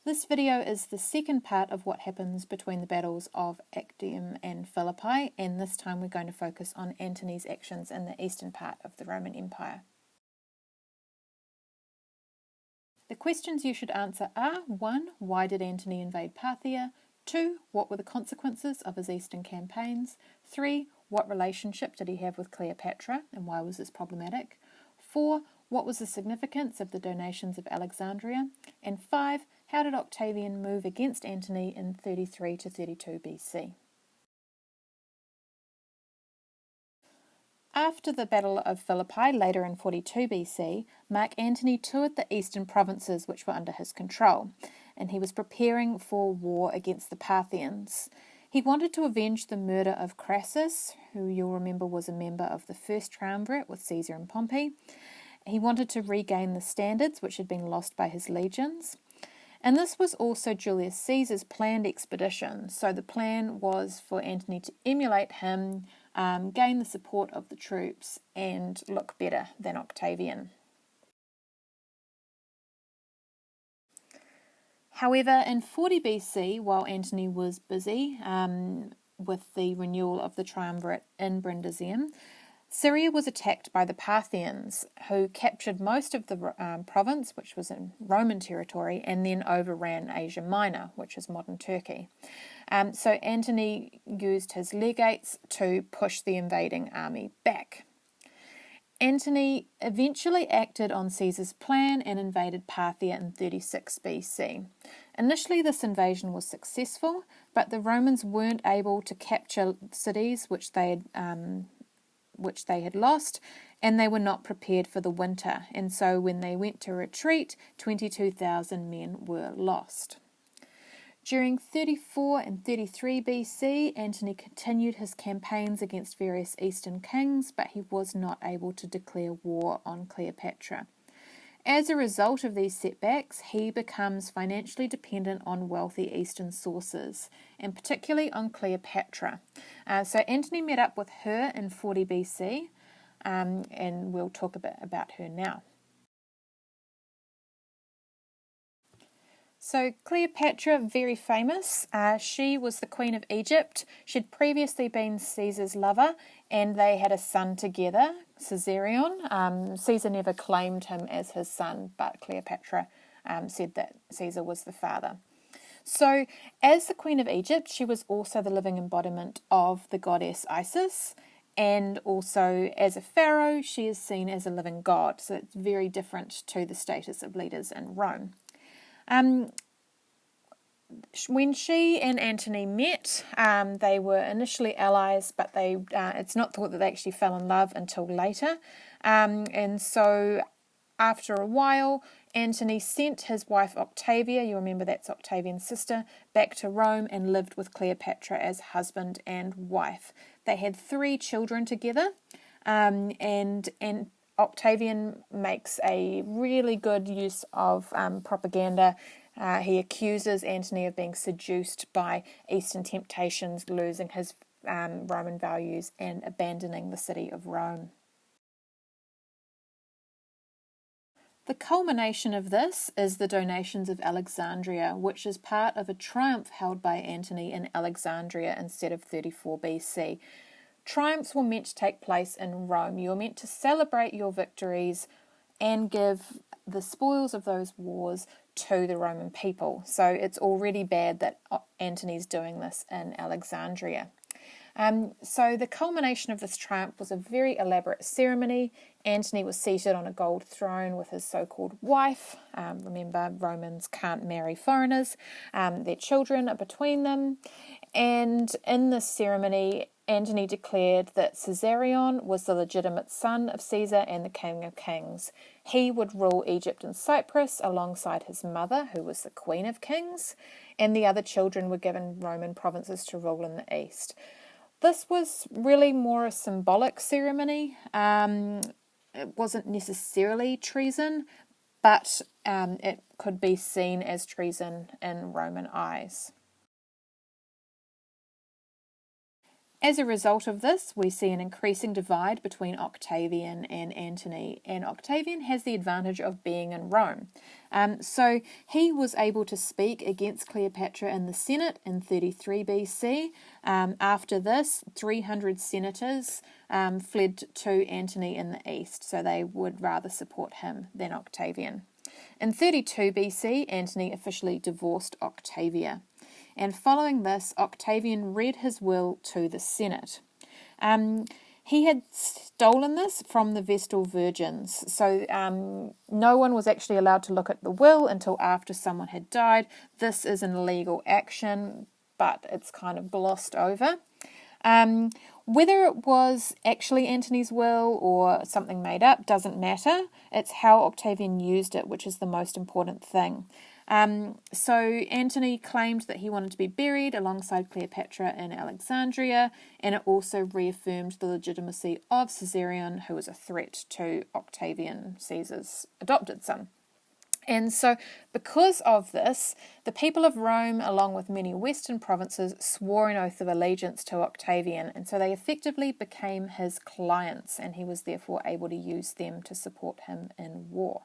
This video is the second part of what happens between the battles of Actium and Philippi, and this time we're going to focus on Antony's actions in the eastern part of the Roman Empire. The questions you should answer are 1. Why did Antony invade Parthia? 2. What were the consequences of his eastern campaigns? 3. What relationship did he have with Cleopatra, and why was this problematic? 4. What was the significance of the donations of Alexandria? And 5. How did Octavian move against Antony in 33 to 32 BC? After the Battle of Philippi, later in 42 BC, Mark Antony toured the eastern provinces which were under his control, and he was preparing for war against the Parthians. He wanted to avenge the murder of Crassus, who you'll remember was a member of the first triumvirate with Caesar and Pompey. He wanted to regain the standards which had been lost by his legions. And this was also Julius Caesar's planned expedition. So the plan was for Antony to emulate him, gain the support of the troops, and look better than Octavian. However, in 40 BC, while Antony was busy with the renewal of the triumvirate in Brundisium, Syria was attacked by the Parthians, who captured most of the province, which was in Roman territory, and then overran Asia Minor, which is modern Turkey. So Antony used his legates to push the invading army back. Antony eventually acted on Caesar's plan and invaded Parthia in 36 BC. Initially, this invasion was successful, but the Romans weren't able to capture cities which they had lost, and they were not prepared for the winter, and so when they went to retreat, 22,000 men were lost. During 34 and 33 BC, Antony continued his campaigns against various eastern kings, but he was not able to declare war on Cleopatra. As a result of these setbacks, he becomes financially dependent on wealthy eastern sources, and particularly on Cleopatra. So Antony met up with her in 40 BC, and we'll talk a bit about her now. So Cleopatra, very famous. She was the Queen of Egypt. She'd previously been Caesar's lover, and they had a son together, Caesarion. Caesar never claimed him as his son, but Cleopatra said that Caesar was the father. So as the Queen of Egypt, she was also the living embodiment of the goddess Isis, and also as a pharaoh, she is seen as a living god. So it's very different to the status of leaders in Rome. When she and Antony met, they were initially allies, but it's not thought that they actually fell in love until later. And so after a while, Antony sent his wife Octavia, you remember that's Octavian's sister, back to Rome and lived with Cleopatra as husband and wife. They had 3 children together, and Octavian makes a really good use of propaganda. He accuses Antony of being seduced by Eastern temptations, losing his Roman values and abandoning the city of Rome. The culmination of this is the donations of Alexandria, which is part of a triumph held by Antony in Alexandria instead of 34 BC. Triumphs were meant to take place in Rome. You were meant to celebrate your victories and give the spoils of those wars to the Roman people. So it's already bad that Antony's doing this in Alexandria. So the culmination of this triumph was a very elaborate ceremony. Antony was seated on a gold throne with his so-called wife. Remember, Romans can't marry foreigners. Their children are between them. And in this ceremony, Antony declared that Caesarion was the legitimate son of Caesar and the King of Kings. He would rule Egypt and Cyprus alongside his mother, who was the Queen of Kings, and the other children were given Roman provinces to rule in the east. This was really more a symbolic ceremony. It wasn't necessarily treason, but it could be seen as treason in Roman eyes. As a result of this, we see an increasing divide between Octavian and Antony, and Octavian has the advantage of being in Rome. So he was able to speak against Cleopatra in the Senate in 33 BC. After this, 300 senators fled to Antony in the east, so they would rather support him than Octavian. In 32 BC, Antony officially divorced Octavia. And following this, Octavian read his will to the Senate. He had stolen this from the Vestal Virgins, so no one was actually allowed to look at the will until after someone had died. This is an illegal action, but it's kind of glossed over. Whether it was actually Antony's will or something made up doesn't matter. It's how Octavian used it, which is the most important thing. So Antony claimed that he wanted to be buried alongside Cleopatra in Alexandria, and it also reaffirmed the legitimacy of Caesarion, who was a threat to Octavian, Caesar's adopted son. And so, because of this, the people of Rome, along with many western provinces, swore an oath of allegiance to Octavian, and so they effectively became his clients, and he was therefore able to use them to support him in war.